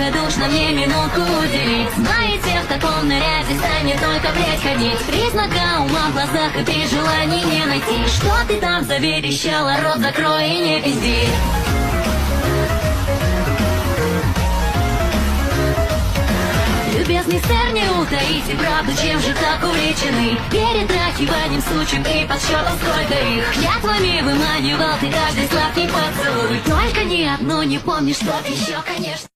Благодушно мне минутку уделить. Знаете, в таком наряде станет только блять ходить. Признака ума в глазах и при желании не найти. Что ты там заверещала, рот закрой и не пизди. Любезный сэр, не утаите правду, чем же так увлечены перетрахиванием сучек и подсчетом, сколько их. Клятвами выманивал ты каждый сладкий поцелуй. Только ни одну не помнишь, что еще, конечно.